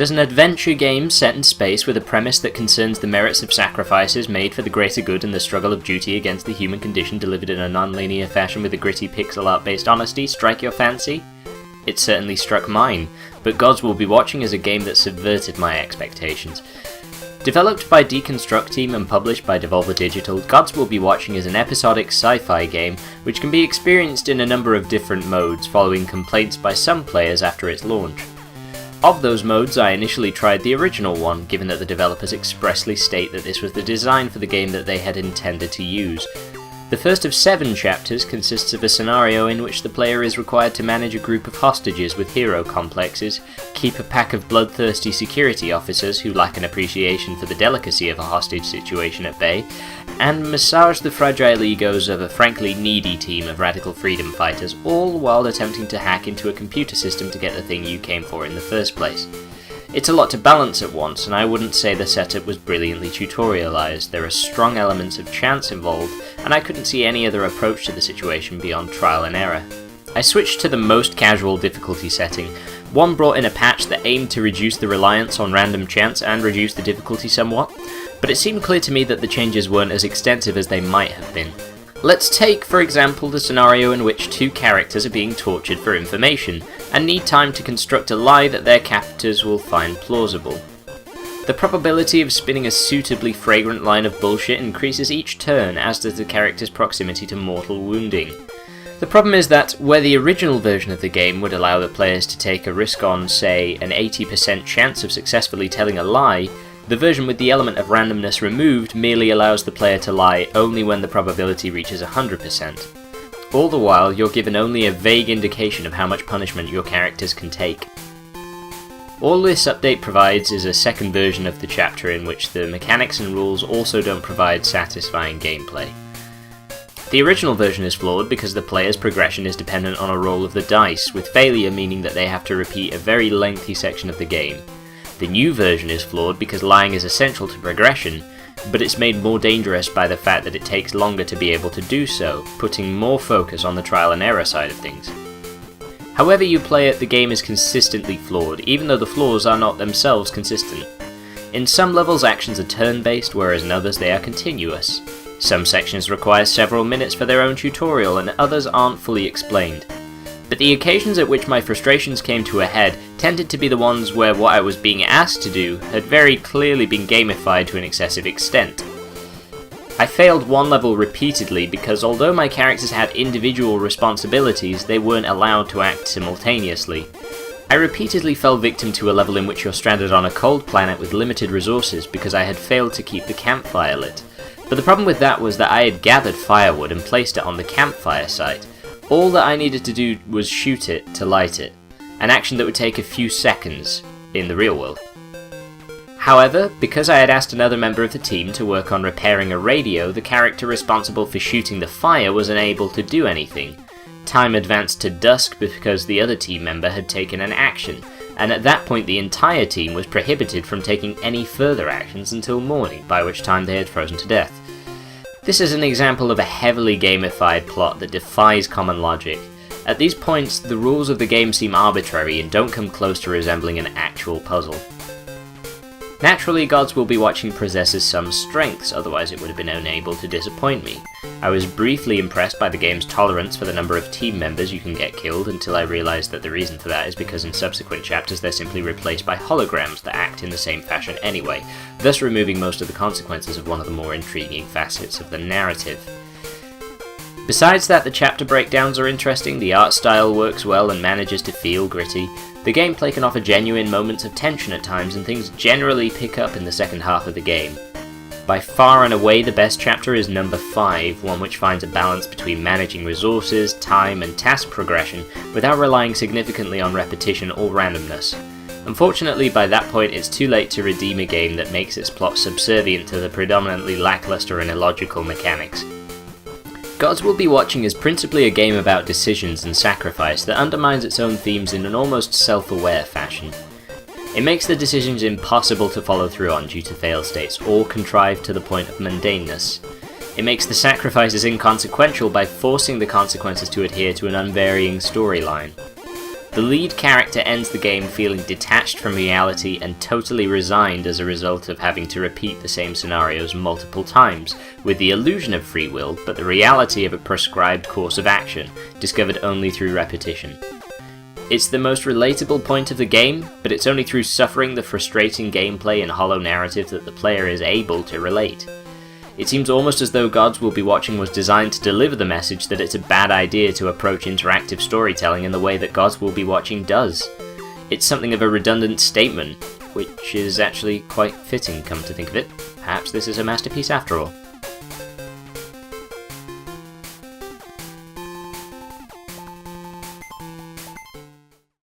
Does an adventure game set in space with a premise that concerns the merits of sacrifices made for the greater good and the struggle of duty against the human condition delivered in a non-linear fashion with a gritty pixel art based honesty strike your fancy? It certainly struck mine, but Gods Will Be Watching is a game that subverted my expectations. Developed by Deconstructeam and published by Devolver Digital, Gods Will Be Watching is an episodic sci-fi game which can be experienced in a number of different modes following complaints by some players after its launch. Of those modes, I initially tried the original one, given that the developers expressly state that this was the design for the game that they had intended to use. The first of 7 chapters consists of a scenario in which the player is required to manage a group of hostages with hero complexes, keep a pack of bloodthirsty security officers who lack an appreciation for the delicacy of a hostage situation at bay, and massage the fragile egos of a frankly needy team of radical freedom fighters, all while attempting to hack into a computer system to get the thing you came for in the first place. It's a lot to balance at once, and I wouldn't say the setup was brilliantly tutorialized. There are strong elements of chance involved, and I couldn't see any other approach to the situation beyond trial and error. I switched to the most casual difficulty setting. One brought in a patch that aimed to reduce the reliance on random chance and reduce the difficulty somewhat, but it seemed clear to me that the changes weren't as extensive as they might have been. Let's take, for example, the scenario in which 2 characters are being tortured for information, and need time to construct a lie that their captors will find plausible. The probability of spinning a suitably fragrant line of bullshit increases each turn, as does the character's proximity to mortal wounding. The problem is that, where the original version of the game would allow the players to take a risk on, say, an 80% chance of successfully telling a lie, the version with the element of randomness removed merely allows the player to lie only when the probability reaches 100%. All the while, you're given only a vague indication of how much punishment your characters can take. All this update provides is a second version of the chapter in which the mechanics and rules also don't provide satisfying gameplay. The original version is flawed because the player's progression is dependent on a roll of the dice, with failure meaning that they have to repeat a very lengthy section of the game. The new version is flawed because lying is essential to progression, but it's made more dangerous by the fact that it takes longer to be able to do so, putting more focus on the trial and error side of things. However you play it, the game is consistently flawed, even though the flaws are not themselves consistent. In some levels, actions are turn-based, whereas in others they are continuous. Some sections require several minutes for their own tutorial, and others aren't fully explained. But the occasions at which my frustrations came to a head tended to be the ones where what I was being asked to do had very clearly been gamified to an excessive extent. I failed one level repeatedly because although my characters had individual responsibilities, they weren't allowed to act simultaneously. I repeatedly fell victim to a level in which you're stranded on a cold planet with limited resources because I had failed to keep the campfire lit. But the problem with that was that I had gathered firewood and placed it on the campfire site. All that I needed to do was shoot it to light it, an action that would take a few seconds in the real world. However, because I had asked another member of the team to work on repairing a radio, the character responsible for shooting the fire was unable to do anything. Time advanced to dusk because the other team member had taken an action, and at that point the entire team was prohibited from taking any further actions until morning, by which time they had frozen to death. This is an example of a heavily gamified plot that defies common logic. At these points, the rules of the game seem arbitrary and don't come close to resembling an actual puzzle. Naturally, Gods Will Be Watching possesses some strengths, otherwise it would have been unable to disappoint me. I was briefly impressed by the game's tolerance for the number of team members you can get killed, until I realised that the reason for that is because in subsequent chapters they're simply replaced by holograms that act in the same fashion anyway, thus removing most of the consequences of one of the more intriguing facets of the narrative. Besides that, the chapter breakdowns are interesting, the art style works well and manages to feel gritty, the gameplay can offer genuine moments of tension at times, and things generally pick up in the second half of the game. By far and away the best chapter is number 5, one which finds a balance between managing resources, time and task progression without relying significantly on repetition or randomness. Unfortunately, by that point it's too late to redeem a game that makes its plot subservient to the predominantly lackluster and illogical mechanics. Gods Will Be Watching is principally a game about decisions and sacrifice that undermines its own themes in an almost self-aware fashion. It makes the decisions impossible to follow through on due to fail states, or contrived to the point of mundaneness. It makes the sacrifices inconsequential by forcing the consequences to adhere to an unvarying storyline. The lead character ends the game feeling detached from reality and totally resigned as a result of having to repeat the same scenarios multiple times, with the illusion of free will, but the reality of a prescribed course of action, discovered only through repetition. It's the most relatable point of the game, but it's only through suffering the frustrating gameplay and hollow narrative that the player is able to relate. It seems almost as though Gods Will Be Watching was designed to deliver the message that it's a bad idea to approach interactive storytelling in the way that Gods Will Be Watching does. It's something of a redundant statement, which is actually quite fitting, come to think of it. Perhaps this is a masterpiece after all.